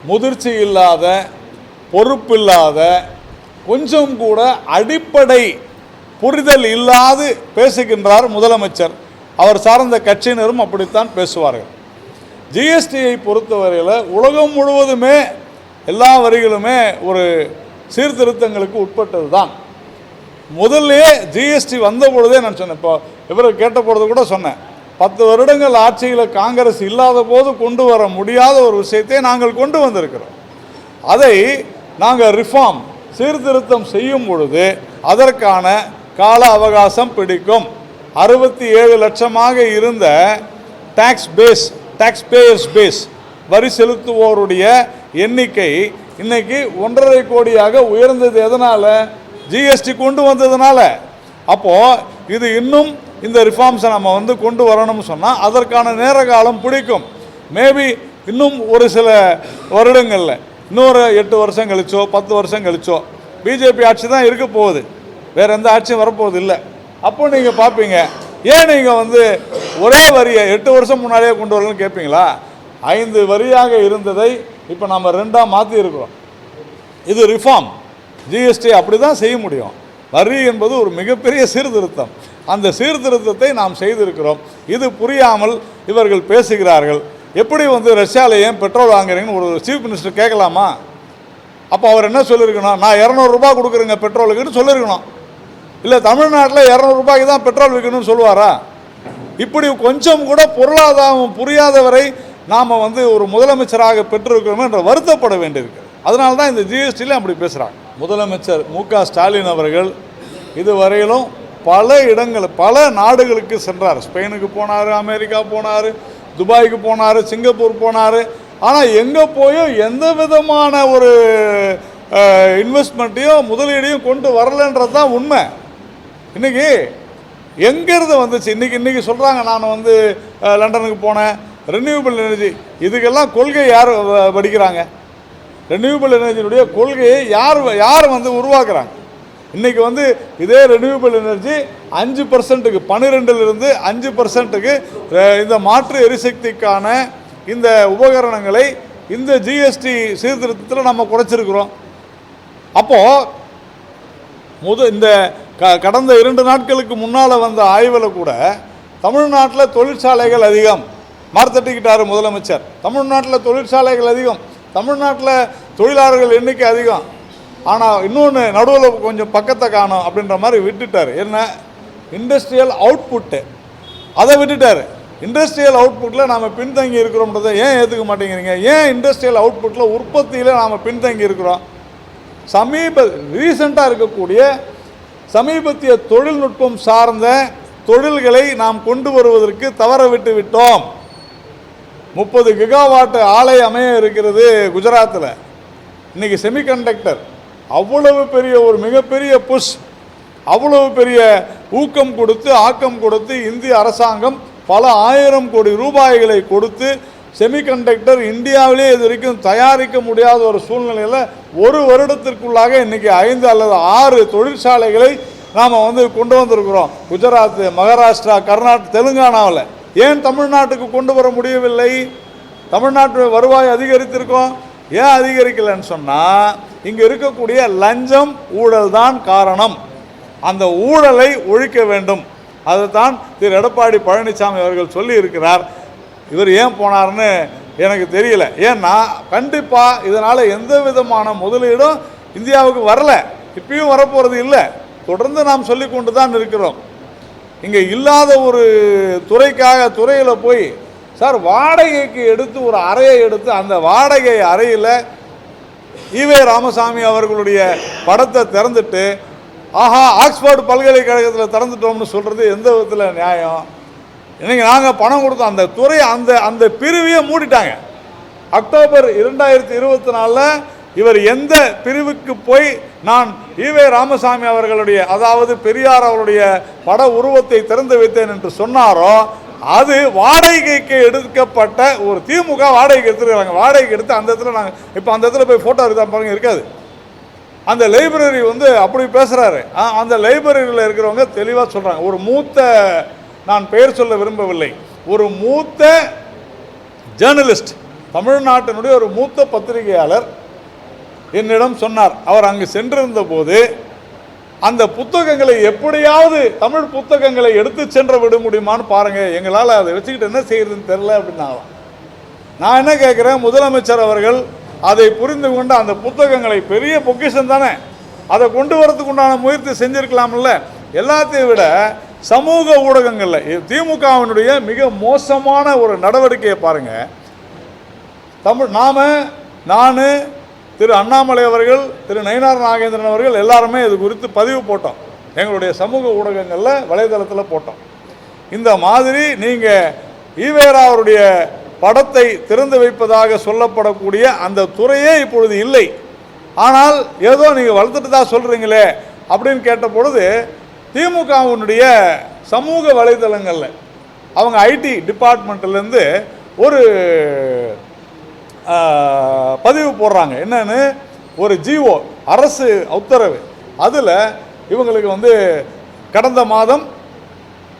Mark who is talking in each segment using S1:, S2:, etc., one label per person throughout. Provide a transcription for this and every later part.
S1: முதிர்ச்சி இல்லாத, பொறுப்பில்லாத, கொஞ்சம் கூட அடிப்படை புரிதல் இல்லாது பேசுகின்றார் முதலமைச்சர். அவர் சார்ந்த கட்சியினரும் அப்படித்தான் பேசுவார்கள். ஜிஎஸ்டியை பொறுத்தவரையில் உலகம் முழுவதுமே எல்லா வரிகளுமே ஒரு சீர்திருத்தங்களுக்கு உட்பட்டது தான். முதல்லையே ஜிஎஸ்டி வந்த பொழுதே நான் சொன்னேன், இப்போ இவரை கேட்ட பொழுது கூட சொன்னேன், 10 வருடங்கள் ஆட்சியில் காங்கிரஸ் இல்லாத போது கொண்டு வர முடியாத ஒரு விஷயத்தை நாங்கள் கொண்டு வந்திருக்கிறோம். அதை நாங்கள் ரிஃபார்ம் சீர்திருத்தம் செய்யும் பொழுது அதற்கான கால அவகாசம் பிடிக்கும். 67 லட்சமாக இருந்த டாக்ஸ் பேயர்ஸ் பேஸ் வரி செலுத்துவோருடைய எண்ணிக்கை இன்னைக்கு 1.5 கோடியாக உயர்ந்தது. எதனால்? ஜிஎஸ்டி கொண்டு வந்ததுனால. அப்போது இது இன்னும் இந்த ரிஃபார்ம்ஸை நம்ம கொண்டு வரணும்னு சொன்னால் அதற்கான நேர காலம் பிடிக்கும். மேபி இன்னும் ஒரு சில வருடங்களில், இன்னொரு 8 வருஷம் கழிச்சோ 10 வருஷம் கழிச்சோ பிஜேபி ஆட்சி தான் இருக்க போகுது, வேறு எந்த ஆட்சியும் வரப்போகுது இல்லை. அப்போ நீங்கள் பார்ப்பீங்க, ஏன் நீங்கள் ஒரே வரியை 8 வருஷம் முன்னாடியே கொண்டு வரலன்னு கேட்பீங்களா? 5 வரியாக இருந்ததை இப்போ நம்ம 2ஆக மாற்றி இருக்கிறோம். இது ரிஃபார்ம். ஜிஎஸ்டி அப்படி தான் செய்ய முடியும். வரி என்பது ஒரு மிகப்பெரிய சீர்திருத்தம். அந்த சீர்திருத்தத்தை நாம் செய்திருக்கிறோம். இது புரியாமல் இவர்கள் பேசுகிறார்கள். எப்படி ரஷ்யாவில் ஏன் பெட்ரோல் வாங்குறீங்கன்னு ஒரு சீஃப் மினிஸ்டர் கேட்கலாமா? அப்போ அவர் என்ன சொல்லியிருக்கணும்? நான் 200 ரூபாய் கொடுக்குறேங்க பெட்ரோலுக்குன்னு சொல்லியிருக்கணும். இல்லை தமிழ்நாட்டில் 200 ரூபாய்க்கு தான் பெட்ரோல் விற்கணும்னு சொல்லுவாரா? இப்படி கொஞ்சம் கூட பொருளாதாரம் புரியாதவரை நாம் ஒரு முதலமைச்சராக பெற்றிருக்கிறோம் என்று வருத்தப்பட வேண்டியிருக்கு. அதனால தான் இந்த ஜிஎஸ்டியில் அப்படி பேசுகிறாங்க. முதலமைச்சர் மு.க. ஸ்டாலின் அவர்கள் இதுவரையிலும் பல இடங்கள், பல நாடுகளுக்கு சென்றார். ஸ்பெயினுக்கு போனார், அமெரிக்கா போனார், துபாய்க்கு போனார், சிங்கப்பூர் போனார். ஆனால் எங்கே போயும் எந்த விதமான ஒரு இன்வெஸ்ட்மெண்ட்டையும் முதலீடையும் கொண்டு வரலன்றது தான் உண்மை. இன்றைக்கி எங்கேருந்து வந்துச்சு? இன்றைக்கி சொல்கிறாங்க, நான் லண்டனுக்கு போனேன், ரெனியூபிள் எனர்ஜி. இதுக்கெல்லாம் கொள்கை யார் படிக்கிறாங்க? ரெனியூபிள் எனர்ஜினுடைய கொள்கையை யார் உருவாக்குறாங்க? இன்றைக்கி இதே ரெனியூபிள் எனர்ஜி 5%க்கு 12லிருந்து 5%க்கு இந்த மாற்று எரிசக்திக்கான இந்த உபகரணங்களை இந்த ஜிஎஸ்டி சீர்திருத்தத்தில் நம்ம குறைச்சிருக்கிறோம். அப்போது இந்த கடந்த 2 நாட்களுக்கு முன்னால் வந்த ஆய்வில் கூட தமிழ்நாட்டில் தொழிற்சாலைகள் அதிகம் மார்த்தட்டிக்கிட்டார் முதலமைச்சர். தமிழ்நாட்டில் தொழிற்சாலைகள் அதிகம், தமிழ்நாட்டில் தொழிலாளர்கள் எண்ணிக்கை அதிகம். ஆனால் இன்னொன்று நடுவில் கொஞ்சம் பக்கத்தை காணும் அப்படின்ற மாதிரி விட்டுட்டார். என்ன? இண்டஸ்ட்ரியல் அவுட்புட்டு அதை விட்டுட்டார். இண்டஸ்ட்ரியல் அவுட்புட்டில் நாம் பின்தங்கி இருக்கிறோம்ன்றதை ஏன் ஏற்றுக்க மாட்டேங்கிறீங்க? ஏன் இண்டஸ்ட்ரியல் அவுட்புட்டில் உற்பத்தியில் நாம் பின்தங்கி இருக்கிறோம்? ரீசெண்டாக இருக்கக்கூடிய சமீபத்திய தொழில்நுட்பம் சார்ந்த தொழில்களை நாம் கொண்டு வருவதற்கு தவற விட்டு விட்டோம். 30 கிகாவாட் ஆலை அமைய இருக்கிறது குஜராத்தில். இன்றைக்கி செமிகண்டக்டர் அவ்வளவு பெரிய ஒரு மிகப்பெரிய புஷ், அவ்வளவு பெரிய ஊக்கம் கொடுத்து ஆக்கம் கொடுத்து இந்திய அரசாங்கம் பல 1000 கோடி ரூபாய்களை கொடுத்து செமிகண்டக்டர் இந்தியாவிலே இது வரைக்கும் தயாரிக்க முடியாத ஒரு சூழ்நிலையில் ஒரு வருடத்திற்குள்ளாக இன்றைக்கி 5 அல்லது 6 தொழிற்சாலைகளை நாம் கொண்டு வந்திருக்கிறோம். குஜராத், மகாராஷ்டிரா, கர்நாடகா, தெலுங்கானாவில். ஏன் தமிழ்நாட்டுக்கு கொண்டு வர முடியவில்லை? தமிழ்நாட்டு வருவாய் அதிகரித்திருக்கோம். ஏன் அதிகரிக்கலைன்னு சொன்னால் இங்கே இருக்கக்கூடிய லஞ்சம் ஊழல் தான் காரணம். அந்த ஊழலை ஒழிக்க வேண்டும். அதைத்தான் திரு எடப்பாடி பழனிசாமி அவர்கள் சொல்லி இருக்கிறார். இவர் ஏன் போனார்னு எனக்கு தெரியல. ஏன்னா கண்டிப்பாக இதனால் எந்த விதமான முதலீடும் இந்தியாவுக்கு வரல, இப்பயும் வரப்போகிறது இல்லை. தொடர்ந்து நாம் சொல்லி கொண்டு தான் இருக்கிறோம். இங்கே இல்லாத ஒரு துறையில் போய் சார் வாடகைக்கு எடுத்து ஒரு அறையை எடுத்து அந்த வாடகை அறையில் ஈவே ராமசாமி அவர்களுடைய படத்தை திறந்துட்டு ஆஹா ஆக்ஸ்போர்ட் பல்கலைக்கழகத்தில் திறந்துட்டோம்னு சொல்கிறது எந்த விதத்தில் நியாயம்? இன்றைக்கி நாங்கள் பணம் கொடுத்தோம், அந்த துறை அந்த பிரிவையே மூடிட்டாங்க. அக்டோபர் 2024 இவர் எந்த பிரிவுக்கு போய் நான் ஈவே ராமசாமி அவர்களுடைய, அதாவது பெரியார் அவருடைய பட உருவத்தை திறந்து வைத்தேன் என்று சொன்னாரோ அது வாடகைக்கு எடுக்கப்பட்ட ஒரு திமுக வாடகைக்கு எடுத்துருக்காங்க. வாடகைக்கு எடுத்து அந்த இடத்துல நாங்கள் இப்போ அந்த இடத்துல போய் ஃபோட்டோ எடுத்தா பாருங்க இருக்காது. அந்த லைப்ரரி அப்படி பேசுகிறாரு. அந்த லைப்ரரியில் இருக்கிறவங்க தெளிவாக சொல்கிறாங்க. ஒரு மூத்த, நான் பெயர் சொல்ல விரும்பவில்லை, ஒரு மூத்த ஜேர்னலிஸ்ட் தமிழ்நாட்டினுடைய ஒரு மூத்த பத்திரிகையாளர் என்னிடம் சொன்னார். அவர் அங்கு சென்றிருந்த போது அந்த புத்தகங்களை எப்படியாவது தமிழ் புத்தகங்களை எடுத்து சென்று விட முடியுமான்னு பாருங்கள், எங்களால் அதை வச்சுக்கிட்டு என்ன செய்யறதுன்னு தெரில அப்படின்னாலும். நான் என்ன கேட்குறேன், முதலமைச்சர் அவர்கள் அதை புரிந்து கொண்டு அந்த புத்தகங்களை, பெரிய பொக்கிஷன் தானே, அதை கொண்டு வரதுக்கு உண்டான முயற்சி செஞ்சுருக்கலாம்ல. எல்லாத்தையும் விட சமூக ஊடகங்களில் திமுகவினுடைய மிக மோசமான ஒரு நடவடிக்கையை பாருங்கள். நான், திரு அண்ணாமலை அவர்கள், திரு நயினார் நாகேந்திரன் அவர்கள் எல்லாருமே இது குறித்து பதிவு போட்டோம். எங்களுடைய சமூக ஊடகங்களில், வலைதளத்தில் போட்டோம். இந்த மாதிரி நீங்கள் ஈவேரா அவருடைய படத்தை திறந்து வைப்பதாக சொல்லப்படக்கூடிய அந்த துறையே இப்பொழுது இல்லை. ஆனால் ஏதோ நீங்கள் வளர்த்துட்டு தான் சொல்கிறீங்களே அப்படின்னு கேட்ட பொழுது திமுகவினுடைய சமூக வலைதளங்களில் அவங்க ஐடி டிபார்ட்மெண்ட்லேருந்து ஒரு பதிவு போடுறாங்க. என்னன்னு, ஒரு ஜிஓ, அரசு உத்தரவு, அதில் இவங்களுக்கு கடந்த மாதம்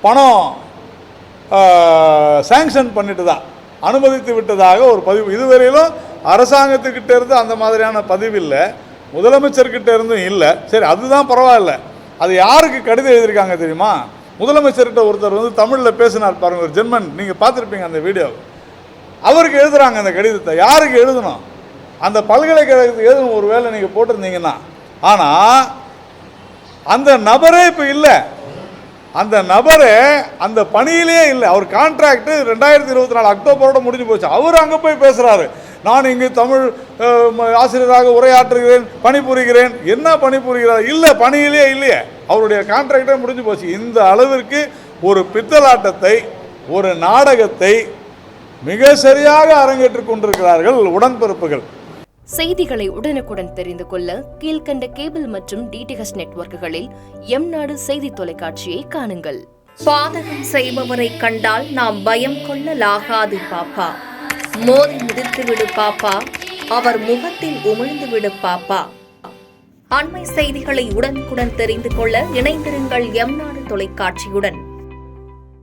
S1: பணம் சாங்ஷன் பண்ணிட்டு தான், அனுமதித்து விட்டதாக ஒரு பதிவு. இதுவரையிலும் அரசாங்கத்துக்கிட்ட இருந்து அந்த மாதிரியான பதிவு இல்லை, முதலமைச்சர்கிட்ட இருந்தும் இல்லை. சரி, அதுதான் பரவாயில்ல. அது யாருக்கு கடிதம் எழுதியிருக்காங்க தெரியுமா? முதலமைச்சர்கிட்ட ஒருத்தர் தமிழில் பேசினார் பாருங்க, ஒரு ஜெர்மன், நீங்கள் பார்த்துருப்பீங்க அந்த வீடியோ. அவருக்கு எழுதுகிறாங்க அந்த கடிதத்தை. யாருக்கு எழுதணும்? அந்த பல்கலைக்கழகத்துக்கு எழுதணும், ஒரு வேளை நீங்கள் போட்டிருந்தீங்கன்னா. ஆனால் அந்த நபரே இப்போ இல்லை, அந்த நபரே அந்த பணியிலே இல்லை. அவர் கான்ட்ராக்டு 2024 அக்டோபரோட முடிஞ்சு போச்சு. அவர் அங்கே போய் பேசுகிறாரு, நான் இங்கு தமிழ் ஆசிரியராக உரையாற்றுகிறேன், பணிபுரிகிறேன். என்ன பணிபுரிகிறார்? இல்லை, பணியிலே இல்லையே, அவருடைய கான்ட்ராக்டே முடிஞ்சு போச்சு. இந்த அளவிற்கு ஒரு பித்தலாட்டத்தை, ஒரு நாடகத்தை மிக சரியாக அரங்கேற்றிக் கொண்டிருக்கிறார்கள் உடன்பிறப்புகள்.
S2: செய்திகளை உடனுக்குடன் தெரிந்து கொள்ள கீழ்கண்ட கேபிள் மற்றும் டிடிஹெச் நெட்வொர்க்குகளில் எம்நாடு செய்தி தொலைக்காட்சியை காணுங்கள். பாதகம் செய்பவரை கண்டால் நாம் பயம் கொள்ளலாகாது பாப்பா. மோதி மிதித்துவிடு பாப்பா, அவர் முகத்தில் உமிழ்ந்துவிடு பாப்பா. அண்மை செய்திகளை உடனுக்குடன் தெரிந்து கொள்ள இணைந்திருங்கள் எம்நாடு தொலைக்காட்சியுடன்.